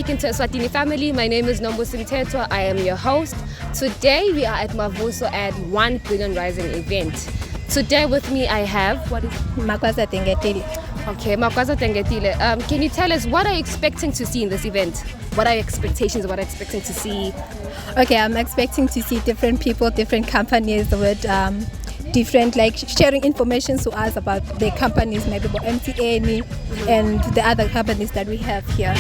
speaking to Eswatini family. My name is Nombusi Mtetwa. I am your host. Today we are at Mavuso at 1 Billion Rising event. Today with me I have, Makwaza Tengetile. Okay, Makwaza Tengetile. Can you tell us what are you expecting to see in this event? What are your expectations? What are you expecting to see? Okay, I'm expecting to see different people, different companies with different, like sharing information to us about the companies, maybe about MTN and the other companies that we have here.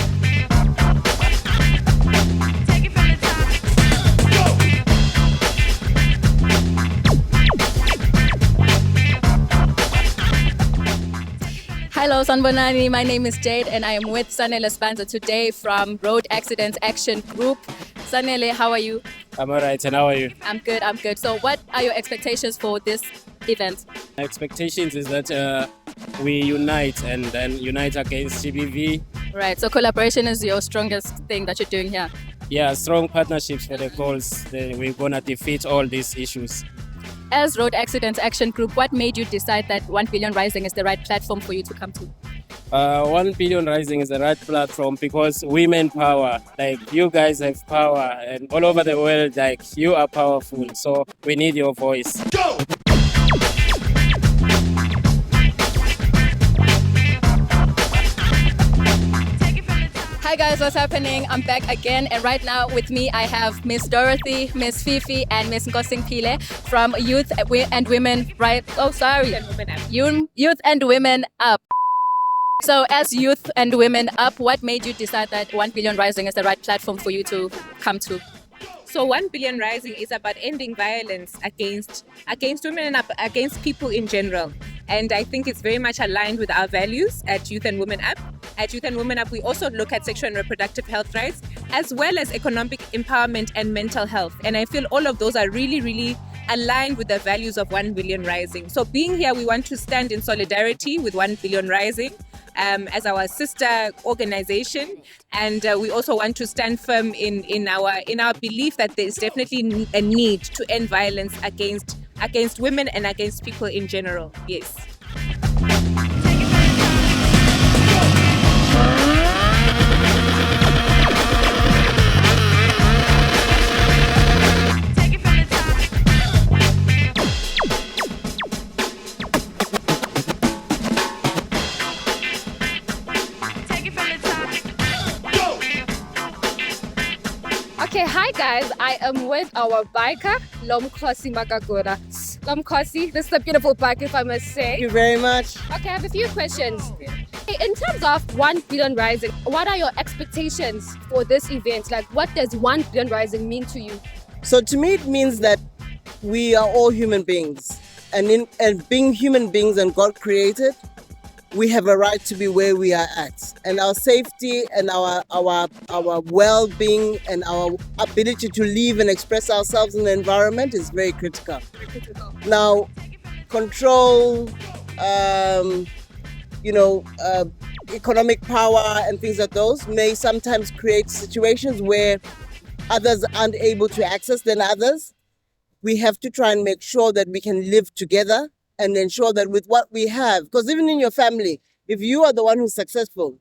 Hello, Sanbonani. My name is Jade and I am with Sanele Spanza today from Road Accident Action Group. Sanele, how are you? I'm alright, and how are you? I'm good. So what are your expectations for this event? My expectations is that we unite and then unite against GBV. Right, so collaboration is your strongest thing that you're doing here. Yeah, strong partnerships for the goals. We're gonna defeat all these issues. As Road Accident Action Group, what made you decide that 1 Billion Rising is the right platform for you to come to? 1 Billion Rising is the right platform because women power, like you guys have power and all over the world, like you are powerful. So we need your voice. Go! Hi guys, what's happening? I'm back again, and right now with me I have Miss Dorothy, Miss Fifi, and Miss Nkosing Pile from Youth and Women Youth and Women Up. So as Youth and Women Up, what made you decide that 1 Billion Rising is the right platform for you to come to? So 1 Billion Rising is about ending violence against women and against people in general. And I think it's very much aligned with our values at Youth and Women Up. At Youth and Women Up, we also look at sexual and reproductive health rights, as well as economic empowerment and mental health. And I feel all of those are really, really aligned with the values of 1 Billion Rising. So being here, we want to stand in solidarity with 1 Billion Rising as our sister organization. And we also want to stand firm in our belief that there is definitely a need to end violence against women and against people in general. Yes. Okay, hi guys. I am with our biker, Lomkhosi Makagora. Lomkhosi, this is a beautiful bike, if I must say. Thank you very much. Okay, I have a few questions. In terms of 1 Billion Rising, what are your expectations for this event? Like, what does 1 Billion Rising mean to you? So to me, it means that we are all human beings. And being human beings and God created, we have a right to be where we are at. And our safety and our well-being and our ability to live and express ourselves in the environment is very critical. Now, control, economic power and things like those may sometimes create situations where others aren't able to access than others. We have to try and make sure that we can live together and ensure that with what we have, because even in your family, if you are the one who's successful,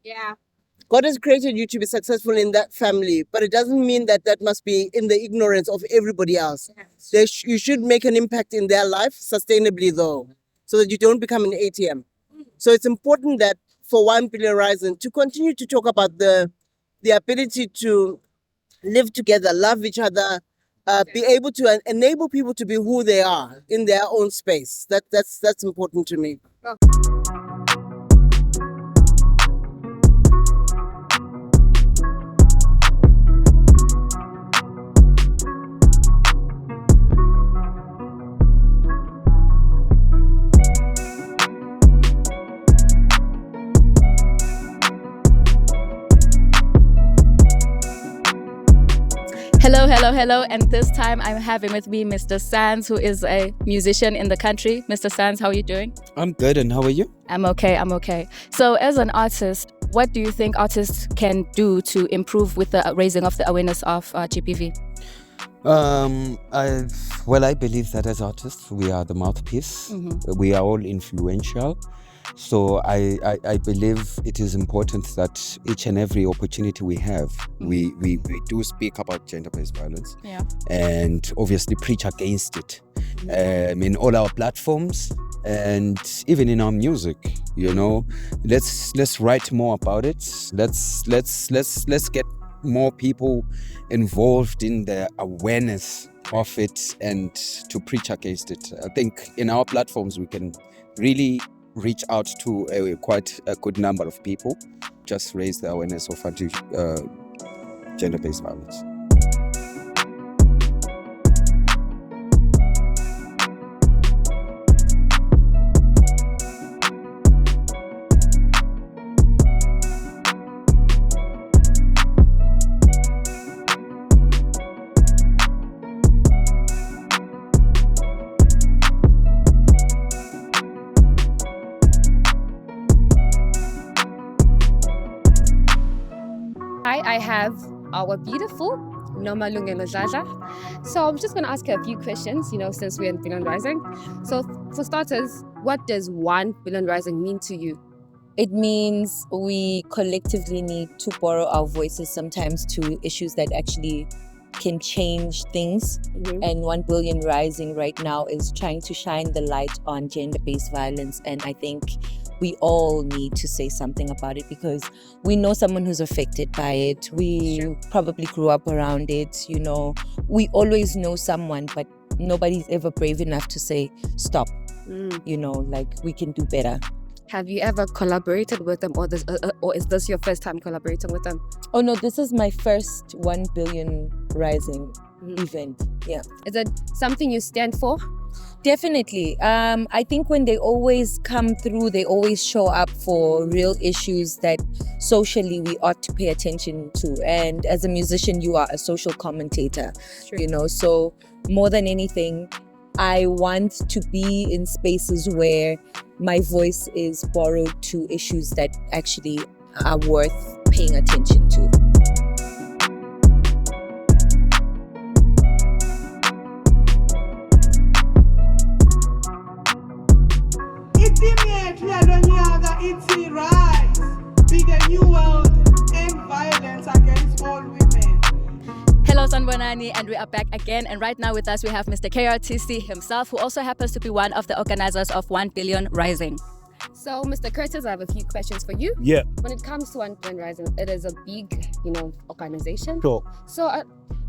God has created you to be successful in that family, but it doesn't mean that must be in the ignorance of everybody else. You should make an impact in their life sustainably though, so that you don't become an ATM. So it's important that for 1 Billion Rising to continue to talk about the ability to live together, love each other, be able to enable people to be who they are in their own space. That's important to me. Hello, and this time I'm having with me Mr. Sands, who is a musician in the country. Mr. Sands, how are you doing? I'm good, and how are you? I'm okay. So as an artist, what do you think artists can do to improve with the raising of the awareness of GBV? I believe that as artists, we are the mouthpiece. We are all influential. So I believe it is important that each and every opportunity we have, we do speak about gender-based violence, and obviously preach against it in all our platforms and even in our music. Let's write more about it. Let's get more people involved in the awareness of it and to preach against it. I think in our platforms we can really reach out to quite a good number of people, just raise the awareness of gender-based violence. Hi, I have our beautiful Noma Zaza. So I'm just going to ask her a few questions, since we're in Billion Rising. So for starters, what does 1 Billion Rising mean to you? It means we collectively need to borrow our voices sometimes to issues that actually can change things. And 1 Billion Rising right now is trying to shine the light on gender-based violence. And I think we all need to say something about it because we know someone who's affected by it. We probably grew up around it, We always know someone, but nobody's ever brave enough to say, stop, we can do better. Have you ever collaborated with them, or is this your first time collaborating with them? Oh no, this is my first 1 Billion Rising event. Yeah. Is it something you stand for? Definitely. I think when they always come through, they always show up for real issues that socially we ought to pay attention to. And as a musician, you are a social commentator, so more than anything, I want to be in spaces where my voice is borrowed to issues that actually are worth paying attention to. It's rise, be the new world, end violence against all women. Hello, Sanbonani, and we are back again. And right now with us, we have Mr. KRTC himself, who also happens to be one of the organizers of 1 Billion Rising. So, Mr. Curtis, I have a few questions for you. Yeah. When it comes to 1 Billion Rising, it is a big, organization. Sure. So,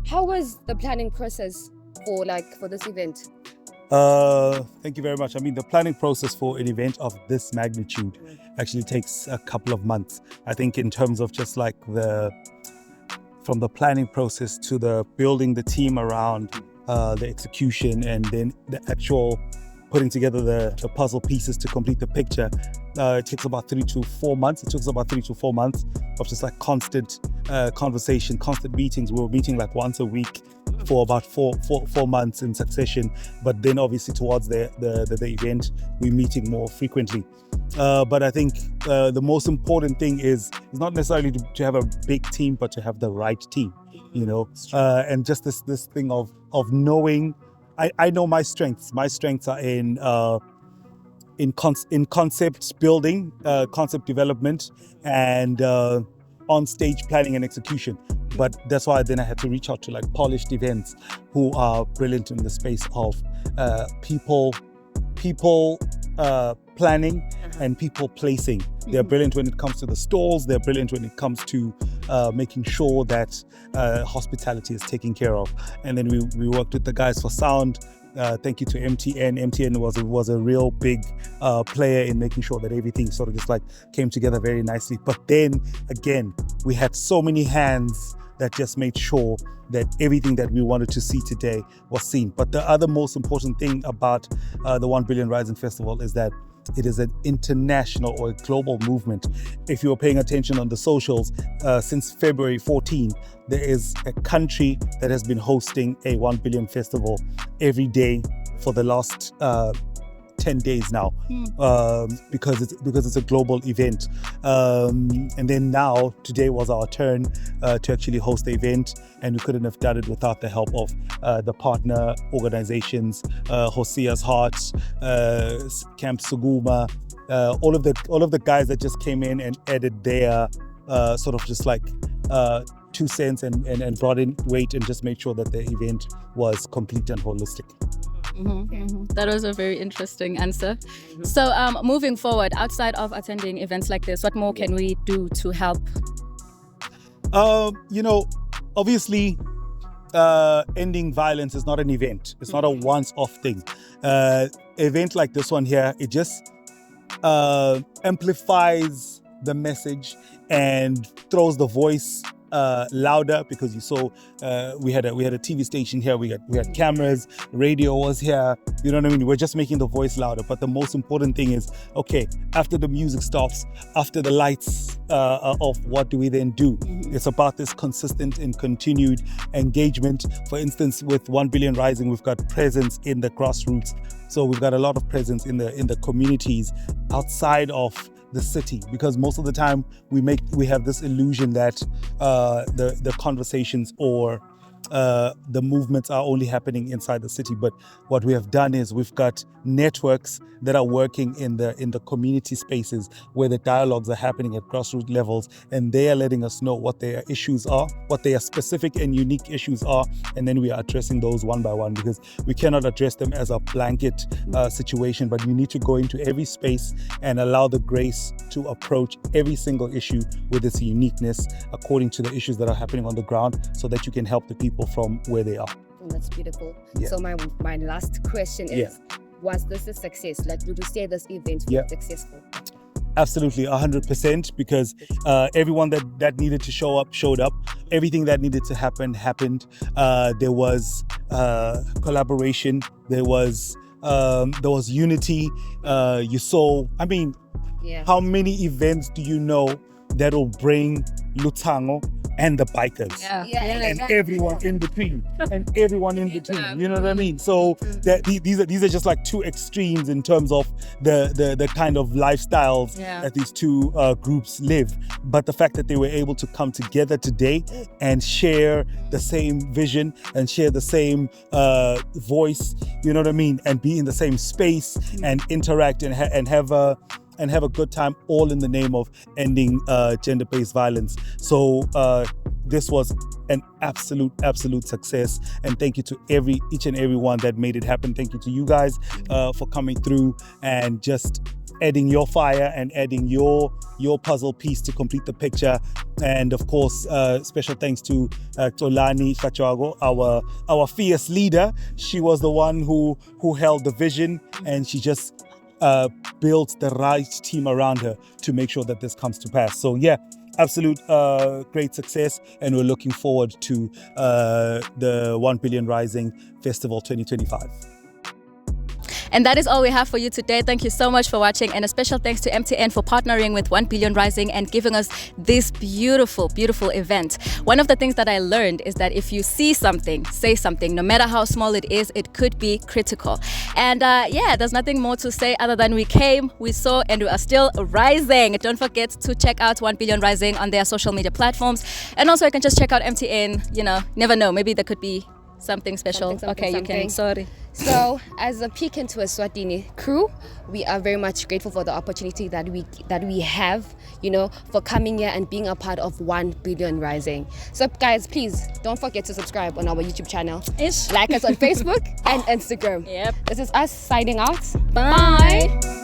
how was the planning process for this event? Thank you very much. I mean, the planning process for an event of this magnitude actually takes a couple of months. I think in terms of just like from the planning process to the building the team around the execution and then the actual putting together the puzzle pieces to complete the picture, it takes about 3 to 4 months. It took us about 3 to 4 months of just like constant conversation, constant meetings. We were meeting like once a week for about four months in succession. But then obviously towards the event, we're meeting more frequently. But I think the most important thing is not necessarily to have a big team, but to have the right team, and just this thing of knowing. I know my strengths. My strengths are in concept building, concept development, and on stage planning and execution. But that's why then I had to reach out to like polished events who are brilliant in the space of people planning and people placing. They're brilliant when it comes to the stalls. They're brilliant when it comes to making sure that hospitality is taken care of. And then we worked with the guys for sound. Thank you to MTN. MTN was a real big player in making sure that everything sort of just like came together very nicely. But then again, we had so many hands that just made sure that everything that we wanted to see today was seen. But the other most important thing about the 1 Billion Rising Festival is that it is an international or a global movement. If you were paying attention on the socials, since February 14, there is a country that has been hosting a 1 Billion Festival every day for the last 10 days now, because it's a global event. And then now today was our turn to actually host the event, and we couldn't have done it without the help of the partner organizations, Hosea's Heart, Camp Suguma, all of the guys that just came in and added their sort of just like 2 cents and brought in weight and just made sure that the event was complete and holistic. That was a very interesting answer. So moving forward, outside of attending events like this, what more can we do to help? Obviously, ending violence is not an event. It's not a once-off thing. Event like this one here, it just amplifies the message and throws the voice louder, because you saw we had a TV station here, we had cameras, radio was here, you know what I mean? We're just making the voice louder. But the most important thing is, okay, after the music stops, after the lights off, what do we then do? It's about this consistent and continued engagement. For instance, with 1 Billion Rising, we've got presence in the grassroots, so we've got a lot of presence in the communities outside of the city, because most of the time we have this illusion that the conversations or the movements are only happening inside the city. But what we have done is we've got networks that are working in the community spaces where the dialogues are happening at grassroots levels, and they are letting us know what their issues are, what their specific and unique issues are, and then we are addressing those one by one, because we cannot address them as a blanket situation, but you need to go into every space and allow the grace to approach every single issue with its uniqueness according to the issues that are happening on the ground, so that you can help the people from where they are. Oh, that's beautiful. Yeah. So my last question is, was this a success? Like, would you say this event was successful? Absolutely, 100%, because everyone that needed to show up showed up. Everything that needed to happen happened. There was collaboration. There was unity. You saw. I mean, how many events do you know that will bring Lutango and the bikers and everyone in between you know what I mean? So that these are just like two extremes in terms of the kind of lifestyles that these two groups live. But the fact that they were able to come together today and share the same vision and share the same voice, you know what I mean, and be in the same space and interact and have a good time, all in the name of ending gender-based violence. So this was an absolute success, and thank you to each and every one that made it happen. Thank you to you guys for coming through and just adding your fire and adding your puzzle piece to complete the picture. And of course, special thanks to Tolani Fachago, our fierce leader. She was the one who held the vision, and she just built the right team around her to make sure that this comes to pass. So yeah, absolute great success, and we're looking forward to the 1 Billion Rising Festival 2025. And that is all we have for you today. Thank you so much for watching, and a special thanks to MTN for partnering with 1 Billion Rising and giving us this beautiful event. One of the things that I learned is that if you see something, say something, no matter how small it is, it could be critical. And there's nothing more to say other than we came, we saw, and we are still rising. Don't forget to check out 1 Billion Rising on their social media platforms. And also you can just check out MTN, never know, maybe there could be something special. Something. You can, sorry. So, as a peek into Eswatini crew, we are very much grateful for the opportunity that we have, for coming here and being a part of 1 Billion Rising. So, guys, please don't forget to subscribe on our YouTube channel. Like us on Facebook and Instagram. Yep. This is us signing out. Bye.